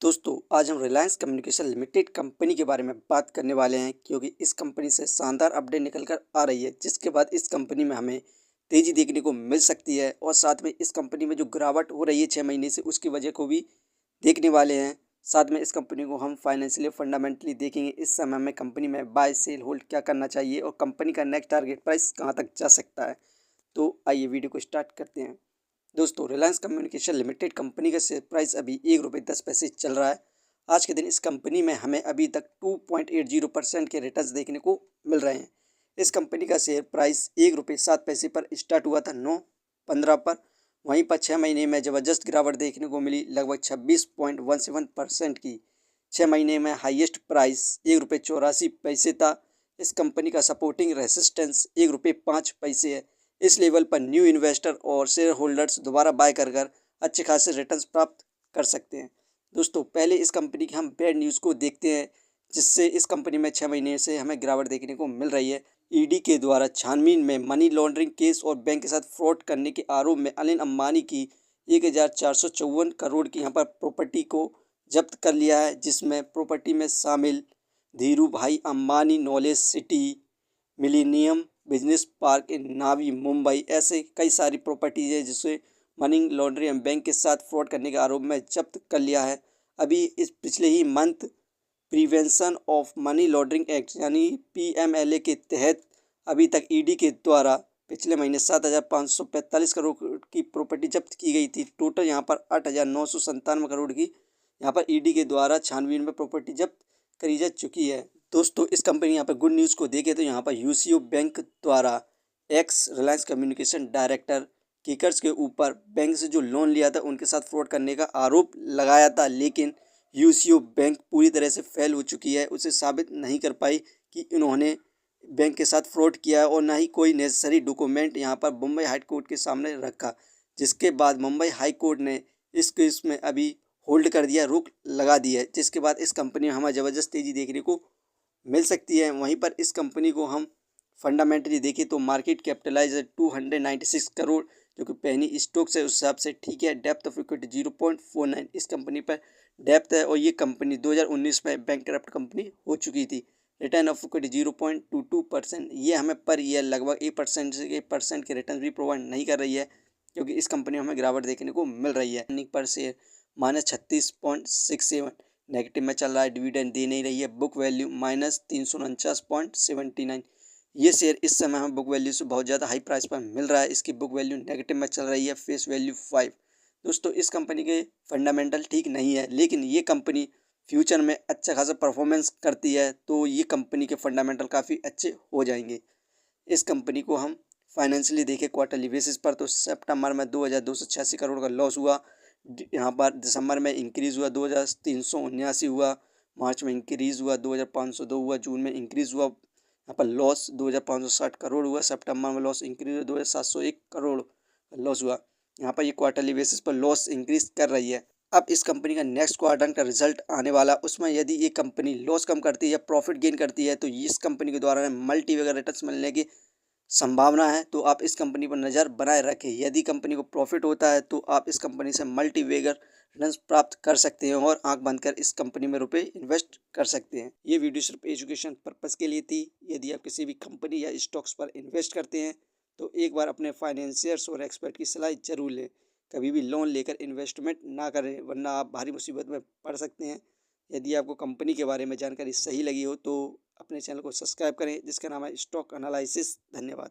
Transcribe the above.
दोस्तों आज हम रिलायंस कम्युनिकेशन लिमिटेड कंपनी के बारे में बात करने वाले हैं क्योंकि इस कंपनी से शानदार अपडेट निकल कर आ रही है जिसके बाद इस कंपनी में हमें तेज़ी देखने को मिल सकती है और साथ में इस कंपनी में जो गिरावट हो रही है 6 महीने से उसकी वजह को भी देखने वाले हैं। साथ में इस कंपनी को हम फाइनेंशियली फंडामेंटली देखेंगे। इस समय में कंपनी में बाय सेल होल्ड क्या करना चाहिए और कंपनी का नेक्स्ट टारगेट प्राइस कहाँ तक जा सकता है। तो आइए वीडियो को स्टार्ट करते हैं। दोस्तों रिलायंस कम्युनिकेशन लिमिटेड कंपनी का शेयर प्राइस अभी ₹1.10 चल रहा है। आज के दिन इस कंपनी में हमें अभी तक 2.80% के रिटर्न्स देखने को मिल रहे हैं। इस कंपनी का शेयर प्राइस ₹1.07 पर स्टार्ट हुआ था 9/15 पर। वहीं पर 6 महीने में ज़बरदस्त गिरावट देखने को मिली लगभग 26.17% की। 6 महीने में हाईएस्ट प्राइस ₹1.84 था। इस कंपनी का सपोर्टिंग रेसिस्टेंस ₹1.05 है। इस लेवल पर न्यू इन्वेस्टर और शेयर होल्डर्स दोबारा बाय कर अच्छे खासे रिटर्न्स प्राप्त कर सकते हैं। दोस्तों पहले इस कंपनी की हम बैड न्यूज़ को देखते हैं जिससे इस कंपनी में 6 महीने से हमें गिरावट देखने को मिल रही है। ईडी के द्वारा छानबीन में मनी लॉन्ड्रिंग केस और बैंक के साथ फ्रॉड करने के आरोप में अनिल अंबानी की 1454 करोड़ की यहाँ पर प्रॉपर्टी को जब्त कर लिया है, जिसमें प्रॉपर्टी में शामिल Dhirubhai Ambani knowledge city, millennium business park in Navi Mumbai, ऐसे कई सारी प्रॉपर्टीज है जिसे मनी लॉन्ड्रिंग एंड बैंक के साथ फ्रॉड करने के आरोप में जब्त कर लिया है। अभी इस पिछले ही month prevention of money laundering act यानी PMLA के तहत अभी तक ईडी के द्वारा पिछले महीने 7,545 करोड़ की प्रॉपर्टी जब्त की गई थी। टोटल यहाँ पर 8,997 करोड़ की यहाँ पर ईडी के द्वारा छानबीन में प्रॉपर्टी जब्त करी जा चुकी है। दोस्तों इस कंपनी यहाँ पर गुड न्यूज़ को देखें तो यहाँ पर UCO बैंक द्वारा एक्स रिलायंस कम्युनिकेशन डायरेक्टर किकर्स के ऊपर बैंक से जो लोन लिया था उनके साथ फ्रॉड करने का आरोप लगाया था, लेकिन UCO बैंक पूरी तरह से फेल हो चुकी है। उसे साबित नहीं कर पाई कि इन्होंने बैंक के साथ फ्रॉड किया है और ना ही कोई नेसेसरी डॉक्यूमेंट यहाँ पर मुंबई हाई कोर्ट के सामने रखा, जिसके बाद मुंबई हाई कोर्ट ने इस केस में अभी होल्ड कर दिया, रोक लगा दी है, जिसके बाद इस कंपनी में हमें ज़बरदस्त तेज़ी देखने को मिल सकती है। वहीं पर इस कंपनी को हम फंडामेंटली देखें तो मार्केट कैपिटलाइज 296 करोड़, जो कि पेनी स्टॉक्स है उस हिसाब से ठीक है। डेप्थ ऑफ इक्विटी 0.49 इस कंपनी पर डेप्थ है और ये कंपनी 2019 में बैंकक्रप्ट कंपनी हो चुकी थी। रिटर्न ऑफ इक्विटी 0.22%, ये हमें पर ईयर लगभग 1% से 1% के रिटर्न भी प्रोवाइड नहीं कर रही है, क्योंकि इस कंपनी में हमें गिरावट देखने को मिल रही है। अर्निंग पर शेयर -36.67 नेगेटिव में चल रहा है, डिविडेंड दे नहीं रही है। बुक वैल्यू -349.79, ये शेयर इस समय हमें बुक वैल्यू से बहुत ज़्यादा हाई प्राइस पर मिल रहा है। इसकी बुक वैल्यू नेगेटिव में चल रही है। Face value 5। दोस्तों इस कंपनी के फंडामेंटल ठीक नहीं है, लेकिन ये कंपनी फ्यूचर में अच्छा खासा परफॉर्मेंस करती है तो ये कंपनी के फंडामेंटल काफ़ी अच्छे हो जाएंगे। इस कंपनी को हम फाइनेंशियली देखें क्वार्टरली बेसिस पर तो सितंबर में 2,286 करोड़ का लॉस हुआ। यहाँ पर दिसंबर में इंक्रीज़ हुआ 2,379 हुआ, मार्च में इंक्रीज़ हुआ 2,502 हुआ, जून में इंक्रीज़ हुआ। यहाँ पर लॉस 2,560 करोड़ हुआ, सितंबर में लॉस इंक्रीज़ हुआ 2,701 करोड़ लॉस हुआ। यहाँ पर ये क्वार्टरली बेसिस पर लॉस इंक्रीज़ कर रही है। अब इस कंपनी का नेक्स्ट क्वार्टर का रिजल्ट आने वाला, उसमें यदि ये कंपनी लॉस कम करती है या प्रॉफिट गेन करती है तो इस कंपनी के द्वारा मल्टी वगैरह रिटर्न्स मिलने की संभावना है, तो आप इस कंपनी पर नज़र बनाए रखें। यदि कंपनी को प्रॉफिट होता है तो आप इस कंपनी से मल्टी वेगर रिटर्न्स प्राप्त कर सकते हैं और आंख बंद कर इस कंपनी में रुपए इन्वेस्ट कर सकते हैं। ये वीडियो सिर्फ एजुकेशन पर्पज़ के लिए थी। यदि आप किसी भी कंपनी या स्टॉक्स पर इन्वेस्ट करते हैं तो एक बार अपने फाइनेंशियर्स और एक्सपर्ट की सलाह जरूर लें। कभी भी लोन लेकर इन्वेस्टमेंट ना करें, वरना आप भारी मुसीबत में पड़ सकते हैं। यदि आपको कंपनी के बारे में जानकारी सही लगी हो तो अपने चैनल को सब्सक्राइब करें, जिसका नाम है स्टॉक एनालिसिस। धन्यवाद।